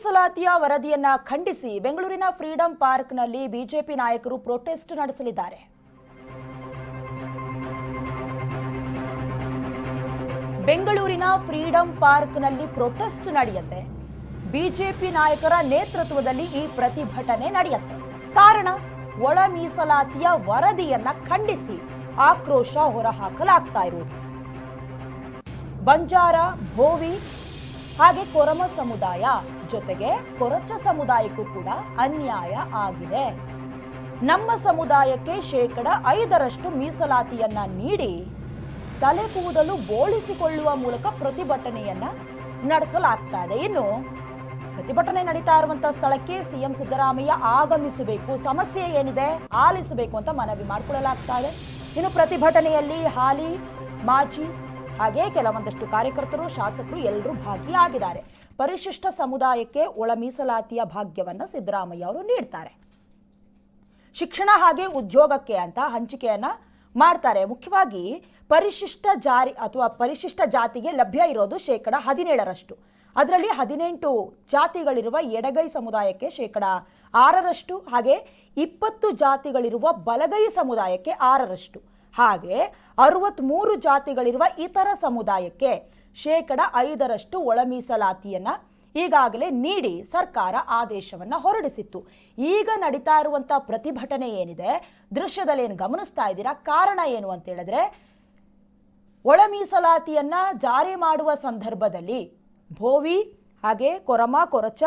ಮೀಸಲಾತಿಯ ವರದಿಯನ್ನ ಖಂಡಿಸಿ ಬೆಂಗಳೂರಿನ ಫ್ರೀಡಂ ಪಾರ್ಕ್ನಲ್ಲಿ ಬಿಜೆಪಿ ನಾಯಕರು ಪ್ರೊಟೆಸ್ಟ್ ನಡೆಸಲಿದ್ದಾರೆ. ಬೆಂಗಳೂರಿನ ಫ್ರೀಡಂ ಪಾರ್ಕ್ನಲ್ಲಿ ಪ್ರೊಟೆಸ್ಟ್ ನಡೆಯುತ್ತೆ. ಬಿಜೆಪಿ ನಾಯಕರ ನೇತೃತ್ವದಲ್ಲಿ ಈ ಪ್ರತಿಭಟನೆ ನಡೆಯುತ್ತೆ. ಕಾರಣ ಒಳ ಮೀಸಲಾತಿಯ ವರದಿಯನ್ನ ಖಂಡಿಸಿ ಆಕ್ರೋಶ ಹೊರಹಾಕಲಾಗ್ತಾ ಇರುವುದು. ಬಂಜಾರ, ಭೋವಿ ಹಾಗೆ ಕೊರಮ ಸಮುದಾಯ ಜೊತೆಗೆ ಕೊರಚ ಸಮುದಾಯಕ್ಕೂ ಕೂಡ ಅನ್ಯಾಯ ಆಗಿದೆ. ನಮ್ಮ ಸಮುದಾಯಕ್ಕೆ 5% ಮೀಸಲಾತಿಯನ್ನ ನೀಡಿ ತಲೆ ಕೂದಲು ಬೋಳಿಸಿಕೊಳ್ಳುವ ಮೂಲಕ ಪ್ರತಿಭಟನೆಯನ್ನ ನಡೆಸಲಾಗ್ತಾ ಇದೆ. ಇನ್ನು ಪ್ರತಿಭಟನೆ ನಡೀತಾ ಇರುವಂತಹ ಸ್ಥಳಕ್ಕೆ ಸಿಎಂ ಸಿದ್ದರಾಮಯ್ಯ ಆಗಮಿಸಬೇಕು, ಸಮಸ್ಯೆ ಏನಿದೆ ಆಲಿಸಬೇಕು ಅಂತ ಮನವಿ ಮಾಡಿಕೊಳ್ಳಲಾಗ್ತಾ ಇದೆ. ಇನ್ನು ಪ್ರತಿಭಟನೆಯಲ್ಲಿ ಹಾಲಿ, ಮಾಜಿ ಹಾಗೆ ಕೆಲವೊಂದಷ್ಟು ಕಾರ್ಯಕರ್ತರು, ಶಾಸಕರು ಎಲ್ಲರೂ ಭಾಗಿಯಾಗಿದ್ದಾರೆ. ಪರಿಶಿಷ್ಟ ಸಮುದಾಯಕ್ಕೆ ಒಳ ಮೀಸಲಾತಿಯ ಭಾಗ್ಯವನ್ನು ಸಿದ್ದರಾಮಯ್ಯ ಅವರು ನೀಡ್ತಾರೆ. ಶಿಕ್ಷಣ ಹಾಗೆ ಉದ್ಯೋಗಕ್ಕೆ ಅಂತ ಹಂಚಿಕೆಯನ್ನ ಮಾಡ್ತಾರೆ. ಮುಖ್ಯವಾಗಿ ಪರಿಶಿಷ್ಟ ಜಾತಿಗೆ ಲಭ್ಯ ಇರೋದು 17%. ಅದರಲ್ಲಿ 18 ಜಾತಿಗಳಿರುವ ಎಡಗೈ ಸಮುದಾಯಕ್ಕೆ 6% ಹಾಗೆ 20 ಜಾತಿಗಳಿರುವ ಬಲಗೈ ಸಮುದಾಯಕ್ಕೆ 6%, ಹಾಗೆ 63 ಜಾತಿಗಳಿರುವ ಇತರ ಸಮುದಾಯಕ್ಕೆ 5% ಒಳ ಮೀಸಲಾತಿಯನ್ನ ಈಗಾಗಲೇ ನೀಡಿ ಸರ್ಕಾರ ಆದೇಶವನ್ನ ಹೊರಡಿಸಿತ್ತು. ಈಗ ನಡೀತಾ ಇರುವಂತಹ ಪ್ರತಿಭಟನೆ ಏನಿದೆ, ದೃಶ್ಯದಲ್ಲಿ ಏನು ಗಮನಿಸ್ತಾ ಇದ್ದೀರಾ, ಕಾರಣ ಏನು ಅಂತ ಹೇಳಿದ್ರೆ, ಒಳ ಮೀಸಲಾತಿಯನ್ನ ಜಾರಿ ಮಾಡುವ ಸಂದರ್ಭದಲ್ಲಿ ಭೋವಿ ಹಾಗೆ ಕೊರಮ, ಕೊರಚ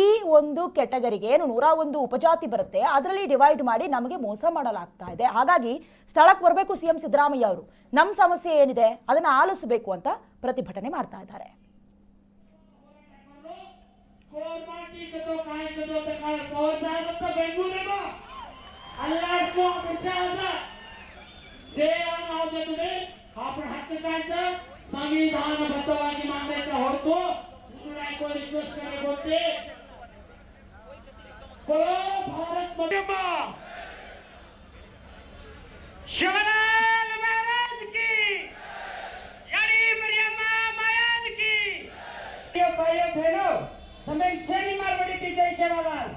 ಈ ಒಂದು ಕೆಟಗರಿಗೆ ಏನು 101 ಉಪಜಾತಿ ಬರುತ್ತೆ, ಅದರಲ್ಲಿ ಡಿವೈಡ್ ಮಾಡಿ ನಮಗೆ ಮೋಸ ಮಾಡಲಾಗ್ತಾ ಇದೆ. ಹಾಗಾಗಿ ಸ್ಥಳಕ್ಕೆ ಬರಬೇಕು ಸಿಎಂ ಸಿದ್ದರಾಮಯ್ಯ ಅವರು, ನಮ್ಮ ಸಮಸ್ಯೆ ಏನಿದೆ ಅದನ್ನ ಆಲಿಸಬೇಕು ಅಂತ ಪ್ರತಿಭಟನೆ ಮಾಡ್ತಾ ಇದ್ದಾರೆ. ಸಂವಿಧಾನಬದ್ಧವಾಗಿ ಮಾಡಬೇಕಾ ಹೊರತು रिक्वेस्ट करे बोलते बोलो भारत माता शिवलाल महाराज की, यानी मरियम्मा मायान की। ये भाई बहनों, हमें सेनी मार बड़ी थी जय शिवलाल।